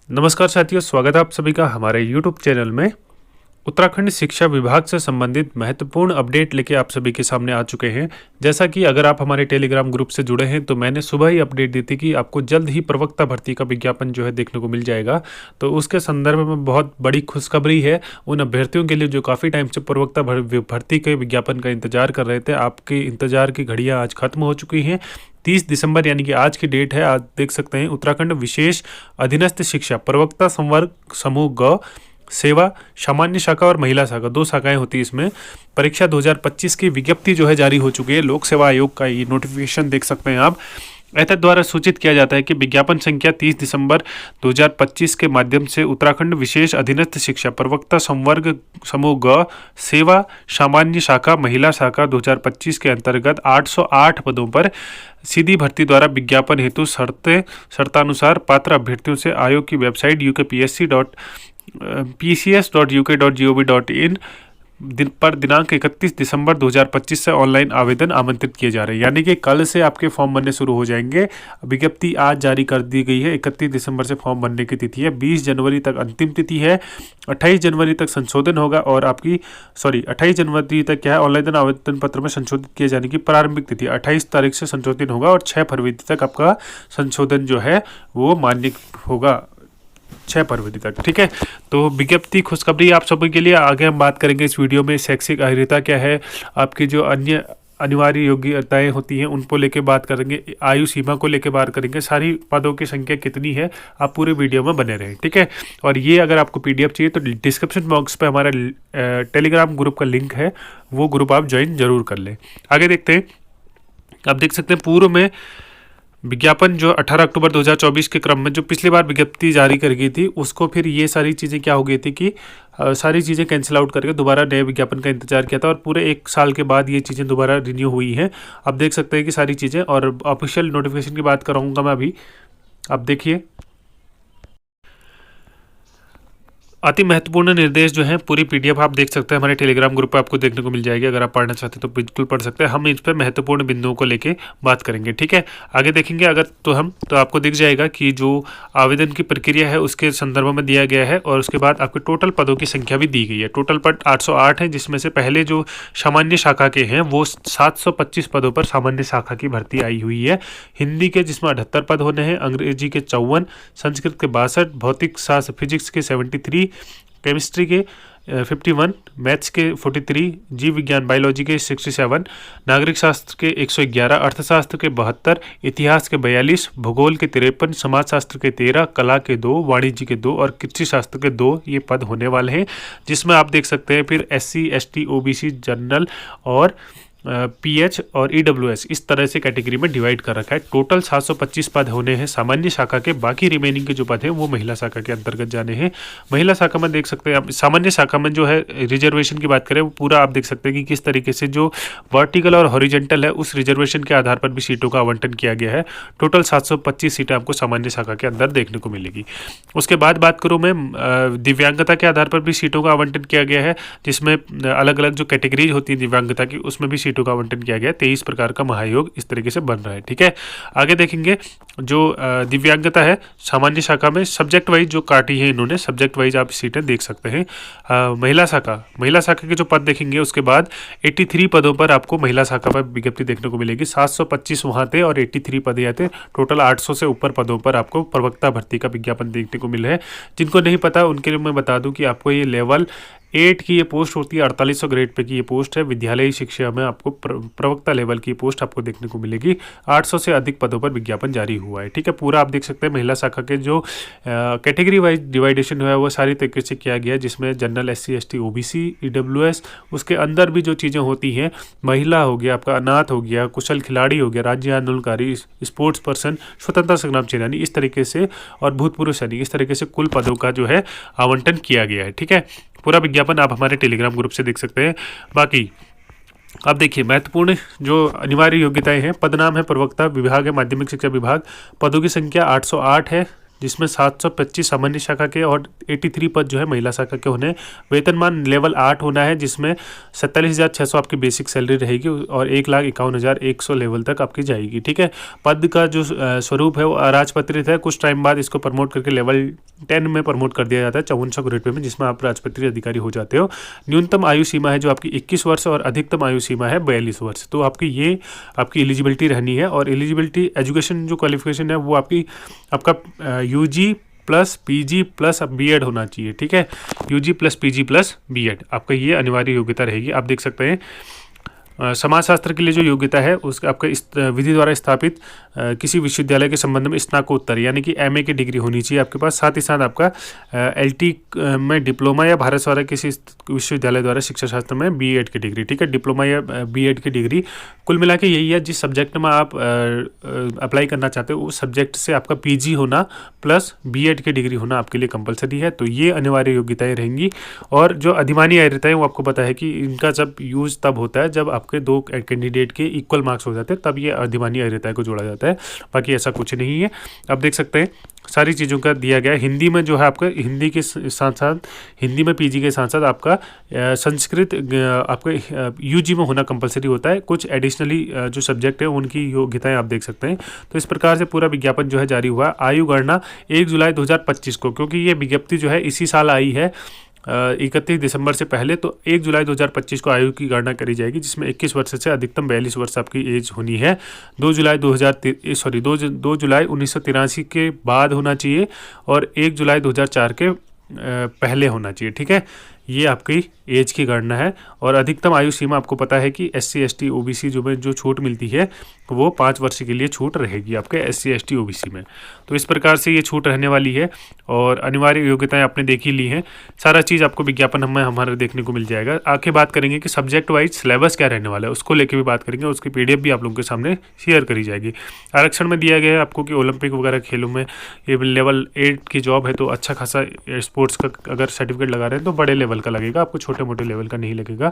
नमस्कार साथियों, स्वागत है आप सभी का हमारे YouTube चैनल में। उत्तराखंड शिक्षा विभाग से संबंधित महत्वपूर्ण अपडेट लेके आप सभी के सामने आ चुके हैं। जैसा कि अगर आप हमारे टेलीग्राम ग्रुप से जुड़े हैं तो मैंने सुबह ही अपडेट दी थी कि आपको जल्द ही प्रवक्ता भर्ती का विज्ञापन जो है देखने को मिल जाएगा। तो उसके संदर्भ में बहुत बड़ी खुशखबरी है उन अभ्यर्थियों के लिए जो काफ़ी टाइम से प्रवक्ता भर्ती के विज्ञापन का इंतजार कर रहे थे। आपके इंतजार की घड़ियाँ आज खत्म हो चुकी हैं। 30 दिसंबर यानी कि आज की डेट है। आज देख सकते हैं उत्तराखंड विशेष अधीनस्थ शिक्षा प्रवक्ता संवर्ग समूह ग सेवा सामान्य शाखा और महिला शाखा 2 शाखाएं होती है। इसमें परीक्षा 2025 की विज्ञप्ति जो है जारी हो चुकी है। लोक सेवा आयोग का ये नोटिफिकेशन देख सकते हैं आप। एतद द्वारा सूचित किया जाता है कि विज्ञापन संख्या 30 दिसंबर 2025 के माध्यम से उत्तराखंड विशेष अधीनस्थ शिक्षा प्रवक्ता संवर्ग समूह ग सेवा सामान्य शाखा महिला शाखा 2025 के अंतर्गत 808 पदों पर सीधी भर्ती द्वारा विज्ञापन हेतु शर्तानुसार पात्र अभ्यर्थियों से आयोग की वेबसाइट upsc.pcs.uk.gov.in पर दिनांक 31 दिसंबर 2025 से ऑनलाइन आवेदन आमंत्रित किए जा रहे हैं। यानी कि कल से आपके फॉर्म बनने शुरू हो जाएंगे। विज्ञप्ति आज जारी कर दी गई है। 31 दिसंबर से फॉर्म भरने की तिथि है। 20 जनवरी तक अंतिम तिथि है। 28 जनवरी तक संशोधन होगा और 28 जनवरी तक क्या है, ऑनलाइन आवेदन पत्र में संशोधित किए जाने की प्रारंभिक तिथि 28 तारीख से संशोधन होगा और 6 फरवरी तक आपका संशोधन जो है वो मान्य होगा। 6 फरवरी तक, ठीक है। तो विज्ञप्ति खुशखबरी आप सभी के लिए। आगे हम बात करेंगे इस वीडियो में शैक्षिक अर्हता क्या है, आपकी जो अन्य अनिवार्य योग्यताएं होती हैं उनको लेके बात करेंगे, आयु सीमा को लेके बात करेंगे, सारी पदों की संख्या कितनी है। आप पूरे वीडियो में बने रहें, ठीक है। और ये अगर आपको PDF चाहिए तो डिस्क्रिप्शन बॉक्स पे हमारा टेलीग्राम ग्रुप का लिंक है, वो ग्रुप आप ज्वाइन जरूर कर लें। आगे देखते हैं। आप देख सकते हैं पूर्व में विज्ञापन जो 18 अक्टूबर 2024 के क्रम में जो पिछली बार विज्ञप्ति जारी कर गई थी उसको फिर ये सारी चीज़ें क्या हो गई थी कि सारी चीज़ें कैंसिल आउट करके दोबारा नए विज्ञापन का इंतजार किया था और पूरे 1 साल के बाद ये चीज़ें दोबारा रिन्यू हुई हैं। अब देख सकते हैं कि सारी चीज़ें, और ऑफिशियल नोटिफिकेशन की बात कराऊंगा मैं अभी। अब देखिए अति महत्वपूर्ण निर्देश जो है पूरी PDF आप देख सकते हैं हमारे टेलीग्राम ग्रुप पे आपको देखने को मिल जाएगी। अगर आप पढ़ना चाहते हैं तो बिल्कुल पढ़ सकते हैं। हम इस पर महत्वपूर्ण बिंदुओं को लेके बात करेंगे, ठीक है। आगे देखेंगे अगर तो आपको दिख जाएगा कि जो आवेदन की प्रक्रिया है उसके संदर्भ में दिया गया है और उसके बाद आपके टोटल पदों की संख्या भी दी गई है। टोटल पद 808 है, जिसमें से पहले जो सामान्य शाखा के हैं वो 725 पदों पर सामान्य शाखा की भर्ती आई हुई है। हिंदी के जिसमें 78 पद होने हैं, अंग्रेजी के 54, संस्कृत के 62, भौतिक शास्त्र फिजिक्स के 73, केमिस्ट्री के 51, मैथ्स के 43, जीव विज्ञान बायोलॉजी के 67, नागरिक शास्त्र के 111, अर्थशास्त्र के 72, इतिहास के 42, भूगोल के 53, समाजशास्त्र के 13, कला के 2, वाणिज्य के 2 और कृषि शास्त्र के 2 ये पद होने वाले हैं। जिसमें आप देख सकते हैं फिर SC ST OBC जनरल और PH और EWS इस तरह से कैटेगरी में डिवाइड कर रखा है। टोटल 725 पद होने हैं सामान्य शाखा के। बाकी रिमेनिंग के जो पद हैं वो महिला शाखा के अंतर्गत जाने हैं। महिला शाखा में देख सकते हैं आप, सामान्य शाखा में जो है रिजर्वेशन की बात करें वो पूरा आप देख सकते हैं कि किस तरीके से जो वर्टिकल और हॉरिजेंटल है उस रिजर्वेशन के आधार पर भी सीटों का आवंटन किया गया है। टोटल 725 सीटें आपको सामान्य शाखा के अंदर देखने को मिलेगी। उसके बाद बात करूँ मैं दिव्यांगता के आधार पर भी सीटों का आवंटन किया गया है, जिसमें अलग अलग जो कैटेगरीज होती है दिव्यांगता की उसमें भी सीटों का आवंटन किया गया। 23 प्रकार का महायोग इस तरीके से बन रहा है, ठीक है। आगे देखेंगे जो दिव्यांगता है सामान्य शाखा में सब्जेक्ट वाइज जो काटी है इन्होंने, सब्जेक्ट वाइज आप सीटें देख सकते हैं। महिला शाखा के जो पद देखेंगे उसके बाद 83 पदों पर आपको महिला शाखा पर विज्ञप्ति देखने को मिलेगी। 725 वहाँ थे और 83 पद यहाँ थे। टोटल 800 से ऊपर पदों पर आपको प्रवक्ता भर्ती का विज्ञापन देखने को मिला है। जिनको नहीं पता उनके लिए मैं बता दूं कि आपको ये लेवल 8 की ये पोस्ट होती है, 4800 ग्रेड पे की ये पोस्ट है। विद्यालयी शिक्षा में आपको प्रवक्ता लेवल की पोस्ट आपको देखने को मिलेगी। 800 से अधिक पदों पर विज्ञापन जारी हुआ है, ठीक है। पूरा आप देख सकते हैं महिला शाखा के जो कैटेगरी वाइज डिवाइडेशन हुआ है वो सारी तरीके से किया गया है, जिसमें general SC ST OBC EWS उसके अंदर भी जो चीज़ें होती हैं, महिला हो गया, आपका अनाथ हो गया, कुशल खिलाड़ी हो गया, राज्य आंदोलनकारी, स्पोर्ट्स पर्सन, स्वतंत्रता संग्राम सेनानी इस तरीके से और भूतपूर्व सैनिक इस तरीके से कुल पदों का जो है आवंटन किया गया है, ठीक है। पूरा विज्ञापन आप हमारे टेलीग्राम ग्रुप से देख सकते हैं। बाकी अब देखिए महत्वपूर्ण जो अनिवार्य योग्यताएं हैं, पदनाम है प्रवक्ता विभाग है माध्यमिक शिक्षा विभाग, पदों की संख्या 808 है, जिसमें 725 सामान्य शाखा के और 83 पद जो है महिला शाखा के होने हैं। वेतनमान लेवल 8 होना है, जिसमें 47,600 आपकी बेसिक सैलरी रहेगी और 1,51,100 लेवल तक आपकी जाएगी। ठीक है, पद का जो स्वरूप है वो अराजपत्रित है। कुछ टाइम बाद इसको प्रमोट करके लेवल 10 में प्रमोट कर दिया जाता है 5400 ग्रेड पे में, जिसमें आप राजपत्रित अधिकारी हो जाते हो। न्यूनतम आयु सीमा है जो आपकी 21 वर्ष और अधिकतम आयु सीमा है 42 वर्ष। तो आपकी ये आपकी एलिजिबिलिटी रहनी है। और एलिजिबिलिटी एजुकेशन जो क्वालिफिकेशन है वो आपका UG plus PG plus BEd होना चाहिए। ठीक है, UG plus PG plus BEd आपका ये अनिवार्य योग्यता रहेगी। आप देख सकते हैं समाजशास्त्र के लिए जो योग्यता है उसका आपका इस विधि द्वारा स्थापित किसी विश्वविद्यालय के संबंध में स्नातकोत्तर यानी कि एमए की डिग्री होनी चाहिए आपके पास। साथ ही साथ आपका एलटी में डिप्लोमा या भारत सरकार किसी विश्वविद्यालय द्वारा शिक्षा शास्त्र में बीएड की डिग्री। ठीक है, डिप्लोमा या बीएड की डिग्री। कुल मिला के यही है, जिस सब्जेक्ट में आप अप्लाई करना चाहते हो उस सब्जेक्ट से आपका पीजी होना प्लस बीएड की डिग्री होना आपके लिए कंपलसरी है। तो ये अनिवार्य योग्यताएं रहेंगी। और जो अधिमानी अर्हताएं वो आपको पता है कि इनका जब यूज़ तब होता है जब आपके दो कैंडिडेट के इक्वल मार्क्स हो जाते हैं, तब ये अधिमानी अर्हताएं को जोड़ा जाता है। बाकी ऐसा कुछ नहीं है। आप देख सकते हैं सारी चीज़ों का दिया गया है। हिंदी में जो है आपका हिंदी के साथ साथ हिंदी में पीजी के साथ साथ आपका संस्कृत आपका यूजी में होना कंपलसरी होता है। कुछ एडिशनली जो सब्जेक्ट है उनकी योग्यताएं आप देख सकते हैं। तो इस प्रकार से पूरा विज्ञापन जो है जारी हुआ। आयु गणना 1 जुलाई 2025 को, क्योंकि ये विज्ञप्ति जो है इसी साल आई है 31 दिसंबर से पहले, तो 1 जुलाई 2025 को आयु की गणना करी जाएगी, जिसमें 21 वर्ष से अधिकतम 42 वर्ष आपकी एज होनी है। 2 जुलाई 1983 के बाद होना चाहिए और 1 जुलाई 2004 के पहले होना चाहिए। ठीक है, ये आपकी एज की गणना है। और अधिकतम आयु सीमा आपको पता है कि SC ST OBC जो छूट मिलती है वो 5 वर्ष के लिए छूट रहेगी आपके SC ST OBC में। तो इस प्रकार से ये छूट रहने वाली है। और अनिवार्य योग्यताएं आपने देख ही ली हैं। सारा चीज़ आपको विज्ञापन हमें हमारे देखने को मिल जाएगा। आगे बात करेंगे कि सब्जेक्ट वाइज सिलेबस क्या रहने वाला है, उसको लेके भी बात करेंगे। उसकी PDF भी आप लोगों के सामने शेयर करी जाएगी। आरक्षण में दिया गया है आपको कि ओलंपिक वगैरह खेलों में ये लेवल 8 की जॉब है, तो अच्छा खासा स्पोर्ट्स का अगर सर्टिफिकेट लगा रहे हैं तो बड़े लेवल का लगेगा, आपको छोटे मोटे लेवल का नहीं लगेगा।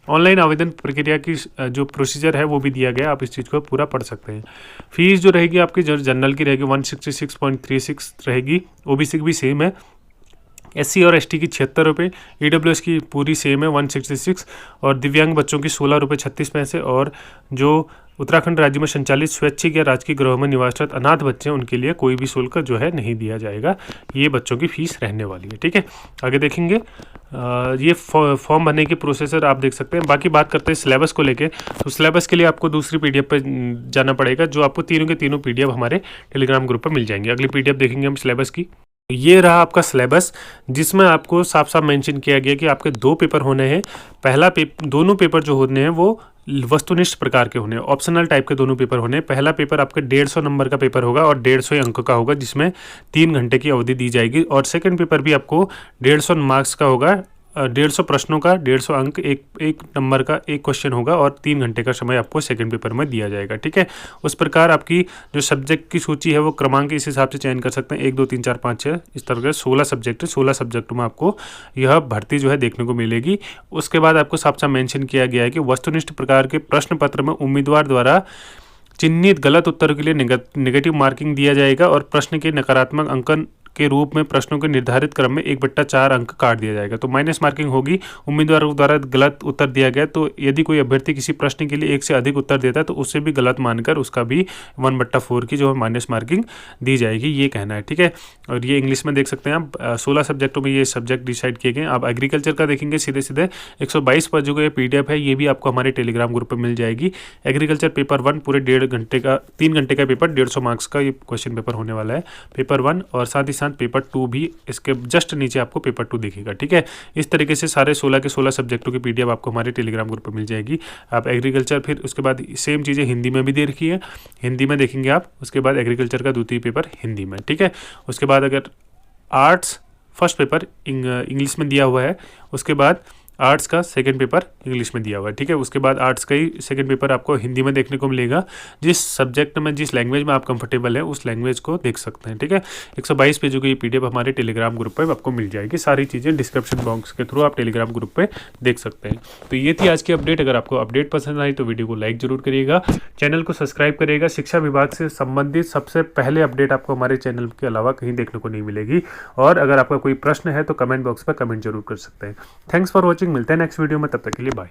ऑनलाइन आवेदन प्रक्रिया की जो प्रोसीजर है वो भी दिया गया, आप इस चीज़ को पूरा पढ़ सकते हैं। फीस जो रहेगी आपकी जनरल की रहेगी 166.36 रहेगी। OBC की भी सेम है। SC और ST की 76 रुपये, EWS की पूरी सेम है 166 और दिव्यांग बच्चों की 16 रुपये 36 पैसे। और जो उत्तराखंड राज्य में संचालित स्वैच्छिक या राजकीय गृहों में निवासरत अनाथ बच्चे हैं उनके लिए कोई भी शुल्क जो है नहीं दिया जाएगा। ये बच्चों की फीस रहने वाली है। ठीक है, आगे देखेंगे ये फॉर्म भरने की प्रोसेसर आप देख सकते हैं। बाकी बात करते हैं सिलेबस को लेके, तो सिलेबस के लिए आपको दूसरी PDF पर जाना पड़ेगा, जो आपको तीनों के तीनों PDF हमारे टेलीग्राम ग्रुप पर मिल जाएंगे। अगली PDF देखेंगे हम सिलेबस की। ये रहा आपका सिलेबस, जिसमें आपको साफ साफ मेंशन किया गया कि आपके 2 पेपर होने हैं। दोनों पेपर जो होने हैं वो वस्तुनिष्ठ प्रकार के होने हैं, ऑप्शनल टाइप के दोनों पेपर होने हैं। पहला पेपर आपका 150 नंबर का पेपर होगा और 150 अंक का होगा, जिसमें 3 घंटे की अवधि दी जाएगी। और सेकंड पेपर भी आपको 150 मार्क्स का होगा, 150 प्रश्नों का 150 अंक, एक नंबर का एक क्वेश्चन होगा और 3 घंटे का समय आपको सेकंड पेपर में दिया जाएगा। ठीक है, उस प्रकार आपकी जो सब्जेक्ट की सूची है वो क्रमांक इस हिसाब से चयन कर सकते हैं, 1 2 3 4 5 6 इस तरह के 16 सब्जेक्ट है। 16 सब्जेक्टों में आपको यह भर्ती जो है देखने को मिलेगी। उसके बाद आपको साफ साफ मेंशन किया गया है कि वस्तुनिष्ठ प्रकार के प्रश्न पत्र में उम्मीदवार द्वारा चिन्हित गलत उत्तर के लिए नेगेटिव मार्किंग दिया जाएगा और प्रश्न के नकारात्मक अंकन के रूप में प्रश्नों के निर्धारित क्रम में 1/4 अंक काट दिया जाएगा। तो माइनस मार्किंग होगी। उम्मीदवारों द्वारा गलत उत्तर दिया गया, तो यदि कोई अभ्यर्थी किसी प्रश्न के लिए 1 से अधिक उत्तर देता है तो उसे भी गलत मानकर उसका भी 1/4 की जो है माइनस मार्किंग दी जाएगी, ये कहना है। ठीक है, और ये इंग्लिश में देख सकते हैं आप। 16 सब्जेक्टों में ये सब्जेक्ट डिसाइड किए गए। आप एग्रीकल्चर का देखेंगे सीधे 122 पर जो PDF है ये भी आपको हमारे टेलीग्राम ग्रुप पर मिल जाएगी। एग्रीकल्चर पेपर 1 पूरे 1.5 घंटे का 3 घंटे का पेपर, 150 मार्क्स का ये क्वेश्चन पेपर होने वाला है, पेपर 1। और साथ ही साथ पेपर 2 भी इसके जस्ट नीचे आपको पेपर 2 दिखेगा। ठीक है, इस तरीके से सारे 16 के 16 सब्जेक्टों की PDF आपको हमारे टेलीग्राम ग्रुप पर मिल जाएगी। आप एग्रीकल्चर, फिर उसके बाद सेम चीज़ें हिंदी में भी दे रखी है, हिंदी में देखेंगे आप। उसके बाद एग्रीकल्चर का द्वितीय पेपर हिंदी में। ठीक है, उसके बाद अगर आर्ट्स फर्स्ट पेपर इंग्लिश में दिया हुआ है। उसके बाद आर्ट्स का सेकंड पेपर इंग्लिश में दिया हुआ है, ठीक है। उसके बाद आर्ट्स का ही सेकंड पेपर आपको हिंदी में देखने को मिलेगा। जिस सब्जेक्ट में, जिस लैंग्वेज में आप कंफर्टेबल है उस लैंग्वेज को देख सकते हैं, ठीक है। 122 पेजों की PDF हमारे टेलीग्राम ग्रुप पर आपको मिल जाएगी। सारी चीज़ें डिस्क्रिप्शन बॉक्स के थ्रू आप टेलीग्राम ग्रुप पर देख सकते हैं। तो ये थी आज की अपडेट। अगर आपको अपडेट पसंद आई तो वीडियो को लाइक जरूर करिएगा, चैनल को सब्सक्राइब करिएगा। शिक्षा विभाग से संबंधित सबसे पहले अपडेट आपको हमारे चैनल के अलावा कहीं देखने को नहीं मिलेगी। और अगर आपका कोई प्रश्न है तो कमेंट बॉक्स पर कमेंट जरूर कर सकते हैं। Thanks for watching. मिलते हैं नेक्स्ट वीडियो में, तब तक के लिए बाय।